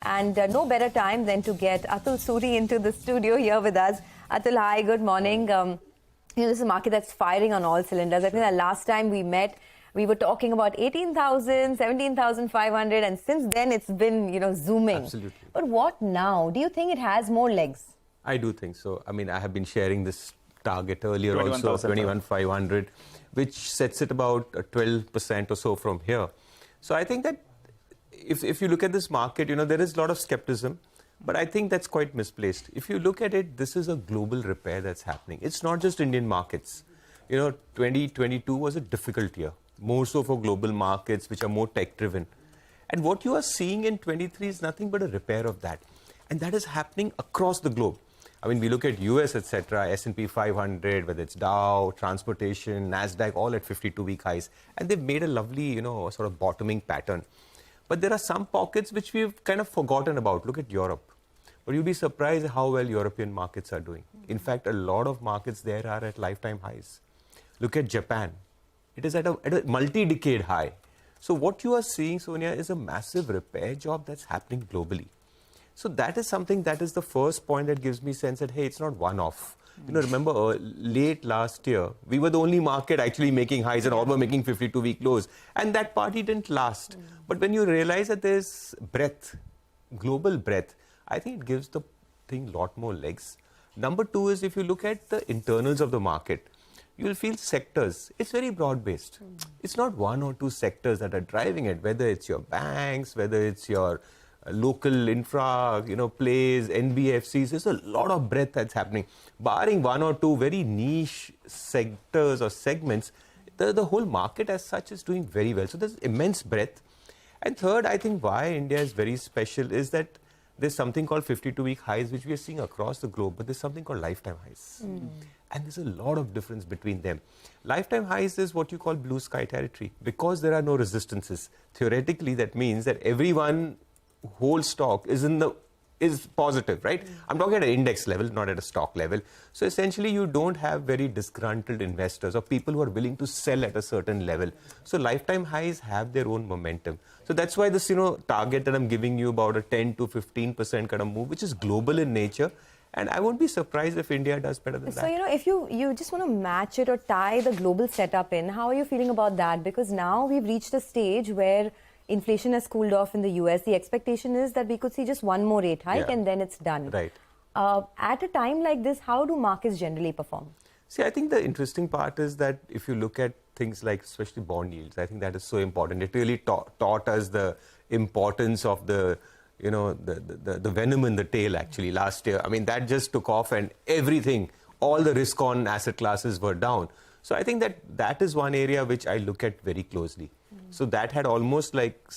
And no better time than to get Atul Suri into the studio here with us. Atul, hi, good morning. This is a market that's firing on all cylinders. I think the last time we met, we were talking about 18,000, 17,500, and since then it's been, zooming. Absolutely. But what now? Do you think it has more legs? I do think so. I mean, I have been sharing this target earlier also, 21,500, which sets it about 12% or so from here. So I think that if you look at this market, there is a lot of skepticism, but I think that's quite misplaced. If you look at it, this is a global repair that's happening. It's not just Indian markets. 2022 was a difficult year, more so for global markets, which are more tech-driven. And what you are seeing in 23 is nothing but a repair of that. And that is happening across the globe. I mean, we look at US, etc., S&P 500, whether it's Dow, transportation, NASDAQ, all at 52-week highs. And they've made a lovely, sort of bottoming pattern. But there are some pockets which we've kind of forgotten about. Look at Europe. But you'll be surprised how well European markets are doing. In fact, a lot of markets there are at lifetime highs. Look at Japan. It is at a multi-decade high. So what you are seeing, Sonia, is a massive repair job that's happening globally. So that is something that is the first point that gives me sense that, hey, it's not one-off. Remember, late last year, we were the only market actually making highs and all were making 52-week lows. And that party didn't last. But when you realize that there's breadth, global breadth, I think it gives the thing a lot more legs. Number two is if you look at the internals of the market, you'll feel sectors. It's very broad-based. It's not one or two sectors that are driving it, whether it's your banks, whether it's your local infra, plays, NBFCs. There's a lot of breadth that's happening. Barring one or two very niche sectors or segments, the whole market as such is doing very well. So there's immense breadth. And third, I think why India is very special is that there's something called 52-week highs, which we are seeing across the globe, but there's something called lifetime highs. And there's a lot of difference between them. Lifetime highs is what you call blue sky territory. Because there are no resistances, theoretically that means that everyone whole stock is positive, right? I'm talking at an index level, not at a stock level. So essentially, you don't have very disgruntled investors or people who are willing to sell at a certain level. So lifetime highs have their own momentum. So that's why this, target that I'm giving you about a 10 to 15% kind of move, which is global in nature. And I won't be surprised if India does better than that. So, if you just want to match it or tie the global setup in, how are you feeling about that? Because now we've reached a stage where inflation has cooled off in the US. The expectation is that we could see just one more rate hike and then it's done. Right. At a time like this, how do markets generally perform? See, I think the interesting part is that if you look at things like especially bond yields, I think that is so important. It really taught us the importance of the venom in the tail actually last year. I mean, that just took off and everything, all the risk on asset classes were down. So I think that is one area which I look at very closely. So that had almost like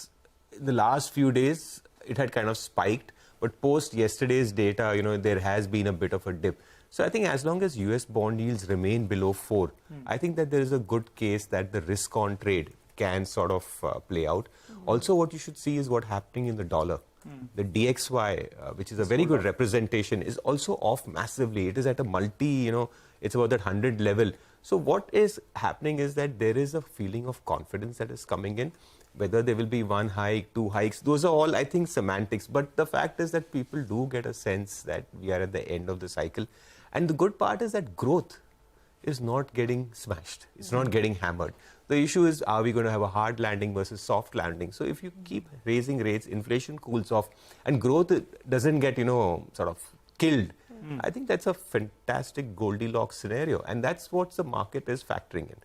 the last few days, it had kind of spiked. But post yesterday's data, there has been a bit of a dip. So I think as long as US bond yields remain below 4, I think that there is a good case that the risk on trade can sort of play out. Also, what you should see is what's happening in the dollar. The DXY, which is a very good representation, is also off massively. It is at a it's about that 100 level. So what is happening is that there is a feeling of confidence that is coming in. Whether there will be one hike, two hikes, those are all, I think, semantics. But the fact is that people do get a sense that we are at the end of the cycle. And the good part is that growth is not getting smashed. It's not getting hammered. The issue is, are we going to have a hard landing versus soft landing? So if you keep raising rates, inflation cools off, and growth doesn't get, sort of killed, I think that's a fantastic Goldilocks scenario. And that's what the market is factoring in.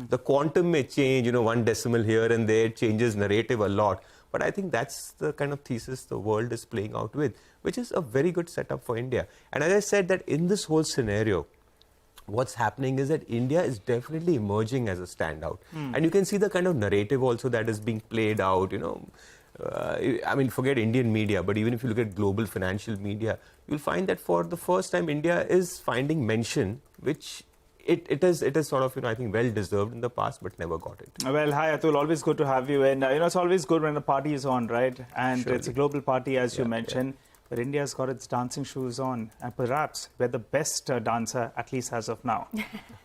The quantum may change, one decimal here and there, changes narrative a lot. But I think that's the kind of thesis the world is playing out with, which is a very good setup for India. And as I said, that in this whole scenario, what's happening is that India is definitely emerging as a standout. And you can see the kind of narrative also that is being played out, I mean, forget Indian media, but even if you look at global financial media, you'll find that for the first time, India is finding mention, which it is sort of, I think, well-deserved in the past, but never got it. Well, hi, Atul. Always good to have you. And, it's always good when the party is on, right? And It's a global party, as you mentioned. But India's got its dancing shoes on. And perhaps we're the best dancer, at least as of now.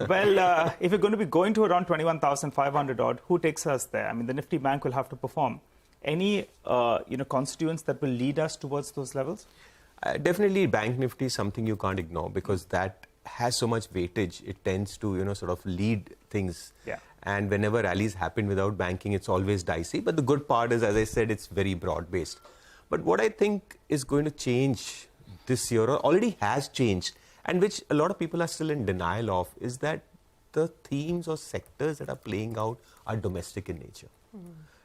Well, if we're going to be going to around 21,500 odd, who takes us there? I mean, the Nifty Bank will have to perform. Any constituents that will lead us towards those levels? Definitely, Bank Nifty is something you can't ignore because that has so much weightage. It tends to sort of lead things. Yeah. And whenever rallies happen without banking, it's always dicey. But the good part is, as I said, it's very broad-based. But what I think is going to change this year, or already has changed, and which a lot of people are still in denial of, is that the themes or sectors that are playing out are domestic in nature.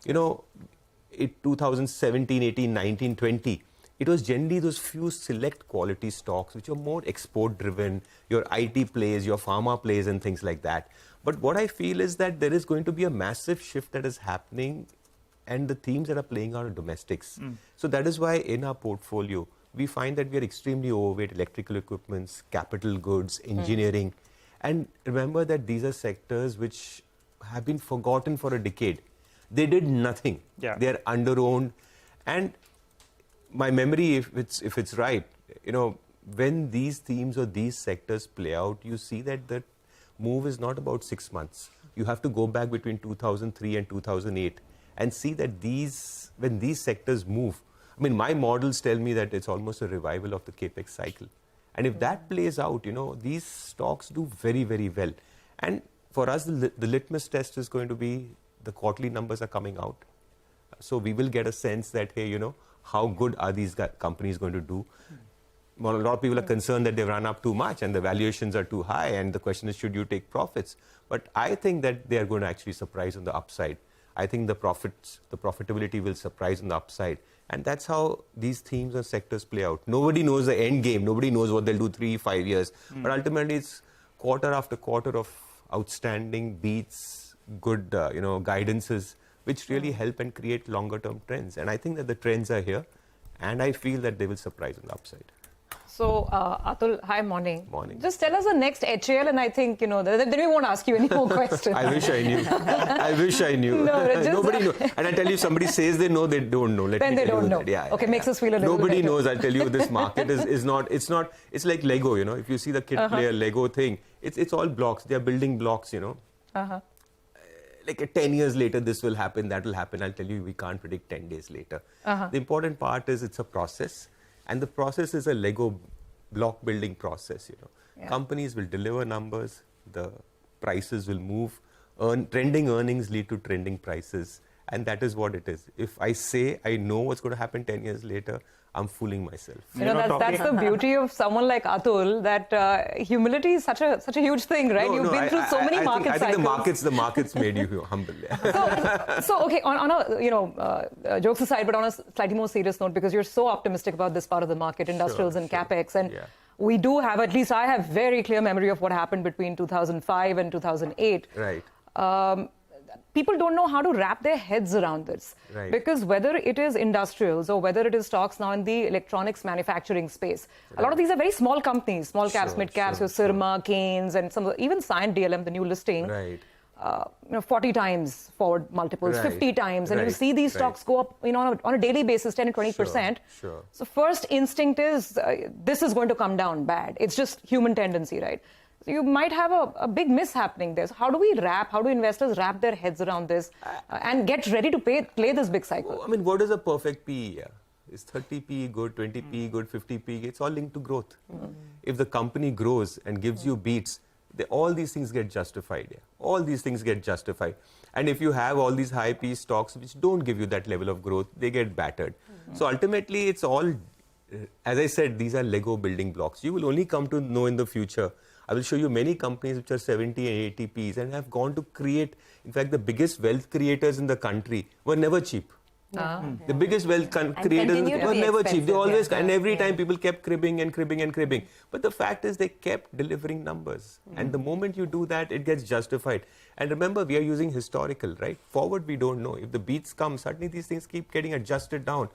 In 2017, 18, 19, 20, it was generally those few select quality stocks which are more export-driven, your IT plays, your pharma plays, and things like that. But what I feel is that there is going to be a massive shift that is happening, and the themes that are playing out are domestics. So that is why in our portfolio, we find that we are extremely overweight electrical equipments, capital goods, engineering. And remember that these are sectors which have been forgotten for a decade. They did nothing. Yeah. They are under-owned. And my memory, if it's right, when these themes or these sectors play out, you see that the move is not about 6 months. You have to go back between 2003 and 2008 and see that when these sectors move, I mean, my models tell me that it's almost a revival of the capex cycle. And if that plays out, these stocks do very, very well. And for us, the litmus test is going to be the quarterly numbers are coming out. So we will get a sense that, hey, how good are these companies going to do? Well, a lot of people are concerned that they've run up too much and the valuations are too high. And the question is, should you take profits? But I think that they are going to actually surprise on the upside. I think the profitability will surprise on the upside. And that's how these themes and sectors play out. Nobody knows the end game. Nobody knows what they'll do 3-5 years. But ultimately, it's quarter after quarter of outstanding beats, good guidances, which really help and create longer-term trends. And I think that the trends are here. And I feel that they will surprise on the upside. So, Atul, hi, morning. Morning. Just tell us the next HAL, and I think, then we won't ask you any more questions. I wish I knew. I wish I knew. No, Nobody knows. And I tell you, somebody says they know, they don't know. Then they don't know. Yeah, okay, makes us feel a little Nobody better. knows. I tell you, this market is not, it's like Lego, If you see the kid play a Lego thing, it's all blocks. They are building blocks, Like 10 years later, this will happen, that will happen. I'll tell you, we can't predict 10 days later. The important part is it's a process. And the process is a Lego block building process, Yeah. Companies will deliver numbers, the prices will move, trending earnings lead to trending prices. And that is what it is. If I say I know what's going to happen 10 years later, I'm fooling myself. That's the beauty of someone like Atul, that humility is such a huge thing, right? You've been through so many market cycles. I think the markets made you humble. Yeah. So okay, on a jokes aside, but on a slightly more serious note, because you're so optimistic about this part of the market, industrials and capex, and we do have, at least I have very clear memory of what happened between 2005 and 2008. Right. People don't know how to wrap their heads around this. Right. Because whether it is industrials or whether it is stocks now in the electronics manufacturing space, a lot of these are very small companies, small caps, mid caps, your Sirma, Keynes, and some even Cyient DLM, the new listing. Right. 40 times forward multiples, 50 times, and you see these stocks go up, on a daily basis, 10 to 20%. Sure. So first instinct is this is going to come down bad. It's just human tendency, right? So you might have a big miss happening there. So how do investors wrap their heads around this and get ready to play this big cycle? I mean, what is a perfect PE? Is 30 PE good, 20 PE good, 50 PE? It's all linked to growth. If the company grows and gives you beats, all these things get justified. Yeah. All these things get justified. And if you have all these high PE stocks which don't give you that level of growth, they get battered. So ultimately, it's all, as I said, these are Lego building blocks. You will only come to know in the future. I will show you many companies which are 70 and 80 Ps and have gone to create, in fact, the biggest wealth creators in the country were never cheap. The biggest wealth creators were never cheap. They always, and every time people kept cribbing and cribbing and cribbing. But the fact is they kept delivering numbers. And the moment you do that, it gets justified. And remember, we are using historical, right? Forward, we don't know. If the beats come, suddenly these things keep getting adjusted down.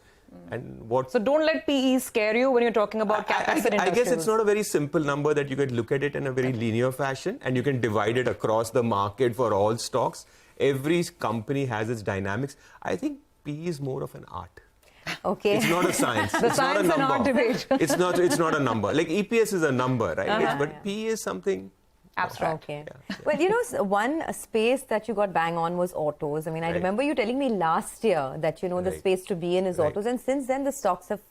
And So don't let PE scare you when you're talking about capex and I guess it's not a very simple number that you can look at it in a very linear fashion and you can divide it across the market for all stocks. Every company has its dynamics. I think PE is more of an art. Okay. It's not a science. The it's science not a number. and art debate. It's not a number. Like EPS is a number, right? But PE is something Abstract. Okay. Yeah. Well, you know, one space that you got bang on was autos. I mean, I remember you telling me last year that, you know, the space to be in is autos. And since then, the stocks have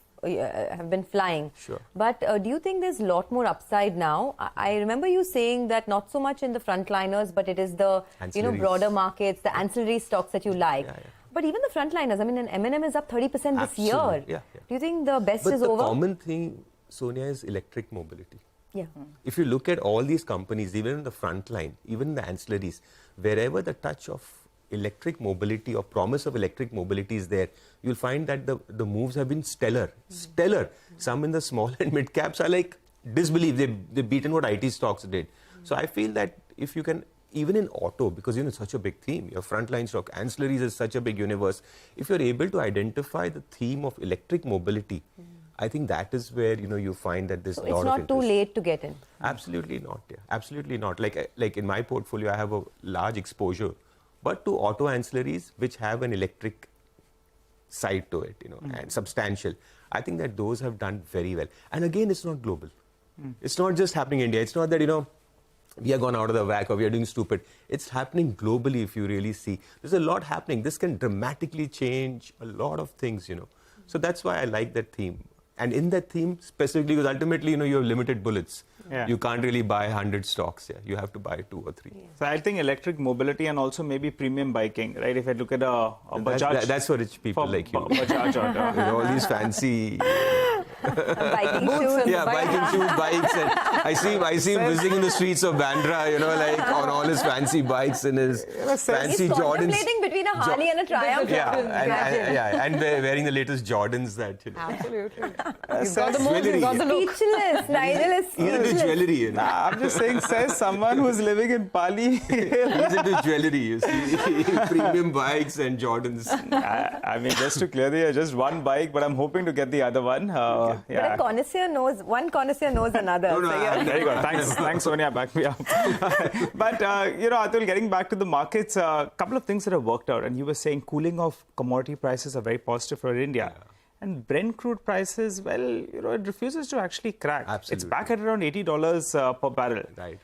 been flying. Sure. But do you think there's a lot more upside now? I remember you saying that not so much in the frontliners, but it is the, you know, broader markets, the ancillary stocks that you like. Yeah. But even the frontliners, I mean, an M&M is up 30% this year. Yeah. Do you think the best But is the over? common thing, Sonia, is electric mobility. Yeah. If you look at all these companies, even in the front line, even the ancillaries, wherever the touch of electric mobility or promise of electric mobility is there, you'll find that the moves have been stellar. Stellar. Some in the small and mid caps are like disbelief. They've beaten what IT stocks did. So I feel that if you can, even in auto, because you know it's such a big theme, your frontline stock, ancillaries is such a big universe. If you're able to identify the theme of electric mobility, I think that is where, you know, you find that there's a lot of It's not interest. too late to get in. Absolutely not. Yeah. Absolutely not. Like in my portfolio, I have a large exposure, but to auto ancillaries which have an electric side to it, you know, and substantial. I think that those have done very well. And again, it's not global. It's not just happening in India. It's not that, you know, we are gone out of the whack or we are doing stupid. It's happening globally if you really see. There's a lot happening. This can dramatically change a lot of things, you know. So that's why I like that theme. And in that theme, specifically, because ultimately, you know, you have limited bullets. Yeah. You can't really buy 100 stocks. Yeah, you have to buy 2 or 3. Yeah. So I think electric mobility and also maybe premium biking, right? If I look at a Bajaj. That's for rich people for like you. Bajaj or You know, all these fancy Biking shoes. yeah, biking shoes, bikes. And I see him whizzing in the streets of Bandra, you know, like on all his fancy bikes and his fancy He's Jordans. contemplating between a Harley and a Triumph. And wearing the latest Jordans that, you know. Absolutely. You've got the moves, you've got the look. Speechless. Nigel is He's into speechless. jewelry, you know. I'm just saying, says someone who's living in Pali. He's into jewelry, you see. Premium bikes and Jordans. I mean, just to clear the air, just one bike, but I'm hoping to get the other one. But a connoisseur knows, one connoisseur knows another. No, So you're- There you go. Thanks, Sonia. Back me up. But, you know, Atul, getting back to the markets, a couple of things that have worked out. And you were saying cooling of commodity prices are very positive for India. Yeah. And Brent crude prices, well, you know, it refuses to actually crack. Absolutely. It's back at around $80 per barrel. Right.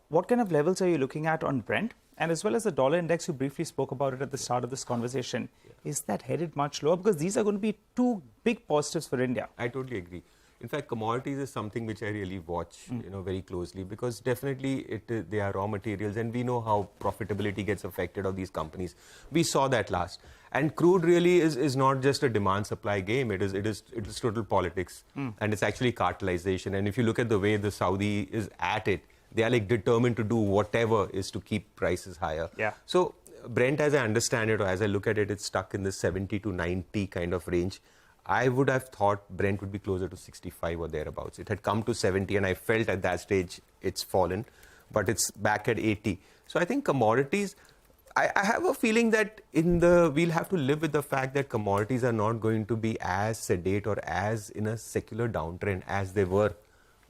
What kind of levels are you looking at on Brent? And as well as the dollar index, you briefly spoke about it at the start of this conversation. Yeah. Is that headed much lower? Because these are going to be two big positives for India. I totally agree. In fact, commodities is something which I really watch, you know, very closely, because definitely they are raw materials, and we know how profitability gets affected of these companies. We saw that last. And crude really is not just a demand-supply game. It is total politics, and it's actually cartelization. And if you look at the way the Saudi is at it, they are like determined to do whatever is to keep prices higher. Yeah. So Brent, as I understand it, or as I look at it, it's stuck in the 70 to 90 kind of range. I would have thought Brent would be closer to 65 or thereabouts. It had come to 70, and I felt at that stage it's fallen, but it's back at 80. So I think commodities, I have a feeling that we'll have to live with the fact that commodities are not going to be as sedate or as in a secular downtrend as they were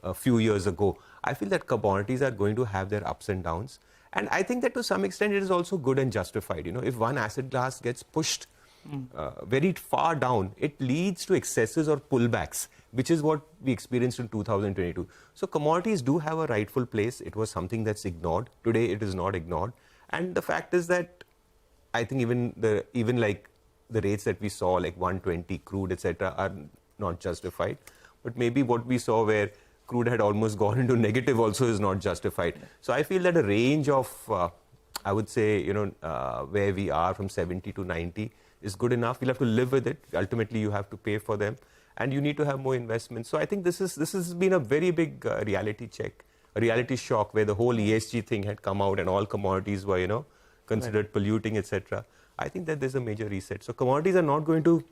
a few years ago. I feel that commodities are going to have their ups and downs. And I think that to some extent it is also good and justified. You know, if one asset class gets pushed very far down, it leads to excesses or pullbacks, which is what we experienced in 2022. So commodities do have a rightful place. It was something that's ignored. Today it is not ignored. And the fact is that I think even like the rates that we saw, like 120 crude, etc., are not justified. But maybe what we saw where crude had almost gone into negative also is not justified. So I feel that a range of, I would say, you know, where we are from 70 to 90 is good enough. We'll have to live with it. Ultimately, you have to pay for them, and you need to have more investment. So I think this has been a very big reality check, a reality shock, where the whole ESG thing had come out and all commodities were, you know, considered polluting, etc. I think that there's a major reset. So commodities are not going to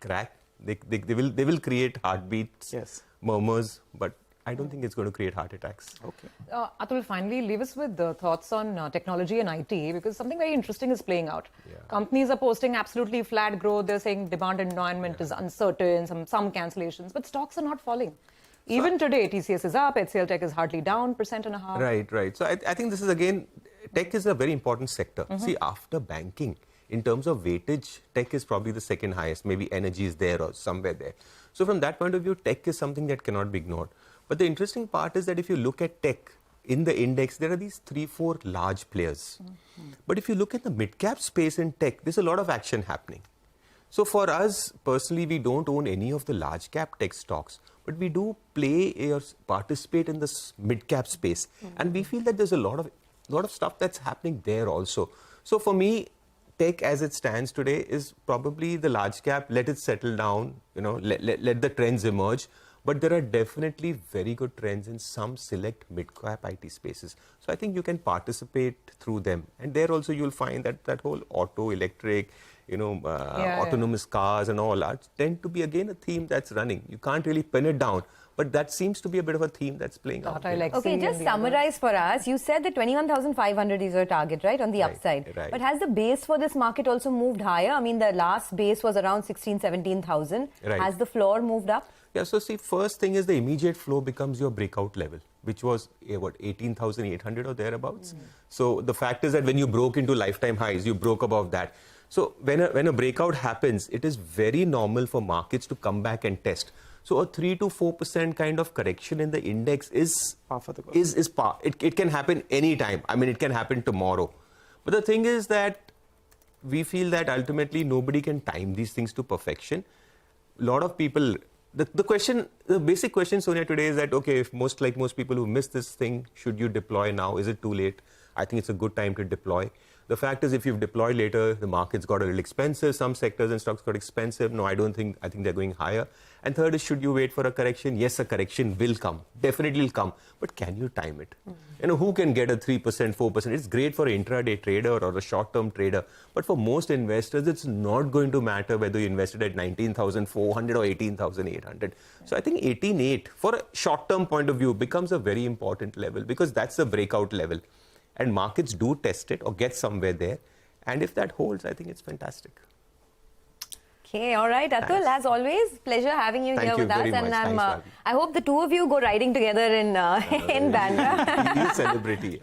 crack. They will create heartbeats, Yes. murmurs, but I don't think it's going to create heart attacks. Okay. Atul, finally, leave us with the thoughts on technology and IT, because something very interesting is playing out. Yeah. Companies are posting absolutely flat growth. They're saying demand environment is uncertain, some cancellations, but stocks are not falling. Even today, TCS is up, HCL Tech is hardly down, 1.5%. Right. So I think this is, again, tech is a very important sector. See, after banking, in terms of weightage, tech is probably the second highest. Maybe energy is there or somewhere there. So from that point of view, tech is something that cannot be ignored. But the interesting part is that if you look at tech, in the index, there are these 3-4 large players. But if you look at the mid-cap space in tech, there's a lot of action happening. So for us, personally, we don't own any of the large-cap tech stocks, but we do play or participate in this mid-cap space. And we feel that there's a lot of stuff that's happening there also. So for me, tech as it stands today is probably the large cap. Let it settle down, let the trends emerge. But there are definitely very good trends in some select mid-cap IT spaces. So I think you can participate through them. And there also you'll find that whole auto, electric, autonomous cars and all that tend to be again a theme that's running. You can't really pin it down. But that seems to be a bit of a theme that's playing out. Okay, just summarize for us. You said that 21,500 is your target, right, on the upside. Right. But has the base for this market also moved higher? I mean, the last base was around 16,000, 17,000. Right. Has the floor moved up? Yeah, so see, first thing is the immediate flow becomes your breakout level, which was, 18,800 or thereabouts. So the fact is that when you broke into lifetime highs, you broke above that. So when a breakout happens, it is very normal for markets to come back and test. So a 3 to 4% kind of correction in the index is par for the course. It can happen anytime. I mean, it can happen tomorrow. But the thing is that we feel that ultimately nobody can time these things to perfection. A lot of people, the basic question, Sonia, today is that, okay, if most people who missed this thing, should you deploy now? Is it too late? I think it's a good time to deploy. The fact is, if you've deployed later, the market's got a little expensive. Some sectors and stocks got expensive. No, I think they're going higher. And third is, should you wait for a correction? Yes, a correction will come. Definitely will come. But can you time it? Who can get a 3%, 4%? It's great for an intraday trader or a short-term trader. But for most investors, it's not going to matter whether you invested at 19,400 or 18,800. So I think 18,800, for a short-term point of view, becomes a very important level because that's the breakout level. And markets do test it or get somewhere there. And if that holds, I think it's fantastic. Okay, all right, Atul, Thanks. as always, pleasure having you here with us. Very much. And Thanks, I hope the two of you go riding together in Bandra. He's a celebrity.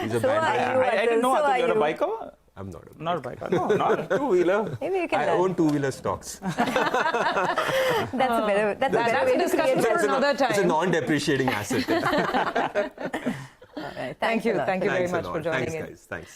He's a So are you, I didn't know, So Atul, are you're a you. biker? I'm not a Not a biker. No, not. two-wheeler. Maybe you can I learn. own two-wheeler stocks. That's a better That's a discussion for another time. It's a non-depreciating asset. All right, Thank you. a lot. Thank you very Thanks a much lot. for joining Thanks, in. guys. Thanks.